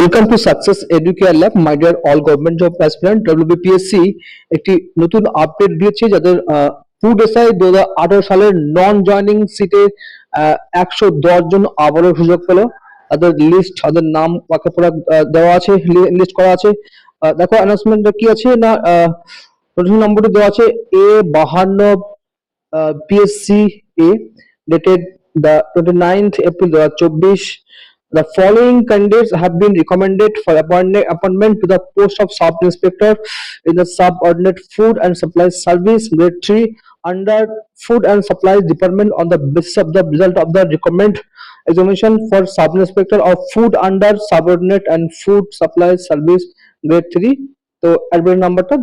Welcome to success educare lab my dear all government job aspirant. WBPSC একটি নতুন update দিয়েছে যাদের food SI 2018 সালের নন জয়নিং সিটে 110 জন আবারও সুযোগ পেল। তাদের লিস্ট, তাদের নাম বাকি দেওয়া আছে, লিস্ট করা আছে। দেখো অ্যানাউন্সমেন্টটা কি আছে না, নোটিশ নম্বরটি দেওয়া আছে A52 PSC A dated the 29th April 2024. The following candidates have been recommended for appointment to the post of sub inspector in the subordinate food and supplies service grade 3 under food and supplies department on the basis of the result of the recommend examination for sub inspector of food under subordinate and food supplies service grade 3. তো admit নাম্বারটা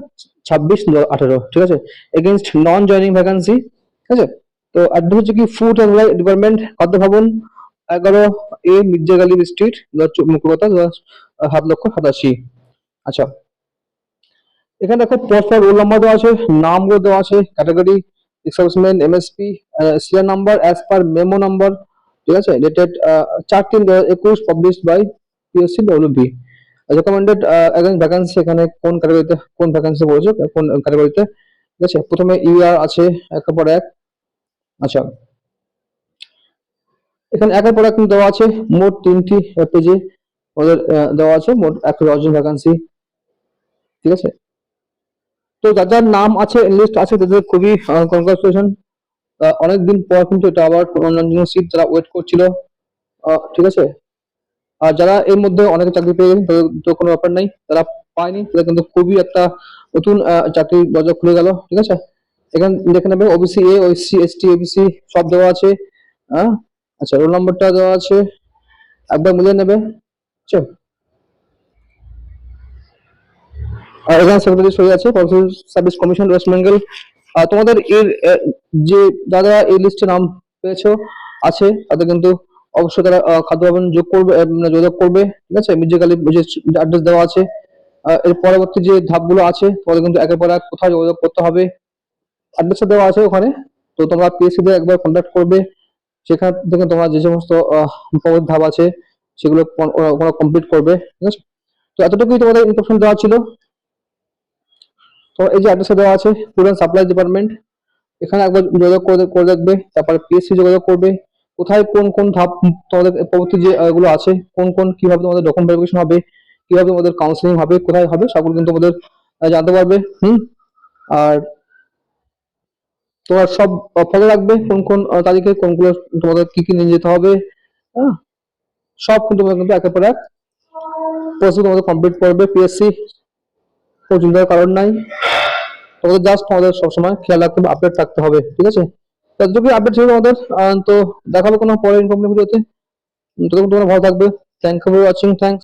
26/18, ঠিক আছে, against non joining vacancy, ঠিক আছে। তো address হচ্ছে কি food and department, খাদ্য ভবন, 11A মির্জা গালিব স্ট্রিট, মুখ্যকতা 7,87,000। আচ্ছা, এখানে দেখো পোস্ট রোল নাম্বার দেওয়া আছে, নামগুলো দেওয়া আছে, category serviceman, MSP, serial number as per memo number, ঠিক আছে, dated 4/3/2021, published by PSC WB. Recommended vacancy, এখানে কোন ক্যাটাগরিতে কোন ভ্যাকান্সি পড়েছে, কোন ক্যাটাগরিতে, ঠিক আছে। প্রথমে ইউআর আছে একের পর এক। আচ্ছা, এখানে একের পর এক দেওয়া আছে, মোট 3টি পেজে ওদের দেওয়া আছে, মোট 110 জন ভ্যাকান্সি, ঠিক আছে। তো যার নাম আছে লিস্ট আছে তাদের খুবই কনগ্রাচুলেশন। অনেকদিন পর কিন্তু এটা আবার অন্যান্য সিট যারা ওয়েট করছিল, ঠিক আছে। আর যারা এর মধ্যে অনেকে চাকরি পেয়ে গেছেন তাদের তো কোনো ব্যাপার নাই, যারা পায়নি তাদের কিন্তু খুবই একটা নতুন চাকরির দরজা খুলে গেল, ঠিক আছে। এখানে দেখে নেবে OBC A, OC, ST, OBC সব দেওয়া আছে। আচ্ছা, রোল নম্বরটা দেওয়া আছে, একবার মিলিয়ে নেবে, ঠিক আছে। আর এখানে সেক্রেটারি সই আছে, public service commission West Bengal. তোমাদের এর যে যারা এই লিস্টে নাম পেয়েছো আছে তাদের কিন্তু অবশ্যই তারা খাদ্য ভবন যোগাযোগ করবে, ঠিক আছে। মির্জা গালিব যে অ্যাড্রেস দেওয়া আছে, এর পরবর্তী যে ধাপগুলো আছে তোমাদের কিন্তু একের পর এক কোথায় যোগাযোগ করতে হবে অ্যাড্রেসটা দেওয়া আছে ওখানে। তো তোমরা পিএসসি তে একবার কন্ট্যাক্ট করবে, সেখান থেকে তোমরা যে সমস্ত ধাপ আছে সেগুলো ওরা কমপ্লিট করবে, ঠিক আছে। তো এতটুকুই তোমাদের ইনফরমেশন দেওয়া ছিল। তো এই যে অ্যাড্রেসটা দেওয়া আছে ফুড অ্যান্ড সাপ্লাই ডিপার্টমেন্ট, এখানে একবার যোগাযোগ করে দেখবে, তারপরে পিএসসি যোগাযোগ করবে কোথায় কোন কোন ধাপ তোমাদের পরবর্তী যে গুলো আছে, কোন কোন কিভাবে তোমাদের ডকুমেন্ট ভেরিফিকেশন হবে, কিভাবে তোমাদের কাউন্সিলিং হবে, কোথায় হবে, সবগুলো কিন্তু তোমাদের জানতে পারবে। আর তোমার সব ফলো রাখবে কোন কোন তারিখে কোনগুলো তোমাদের কি কি নিয়ে যেতে হবে, হ্যাঁ, সব কিন্তু তোমাদের কিন্তু একের পর এক প্রসেস তোমাদের কমপ্লিট করবে পিএসসি। কোনো চিন্তার কারণ নাই, তোমাদের জাস্ট তোমাদের সবসময় খেয়াল রাখতে হবে, আপডেট থাকতে হবে, ঠিক আছে। যতটুকু আপডেট ছিল তোমাদের, তো দেখাবো কোনো পরের ইনফরমেটিভ ভিডিওতে। ততক্ষণ তোমরা ভালো থাকবে। Thank you for watching. Thanks.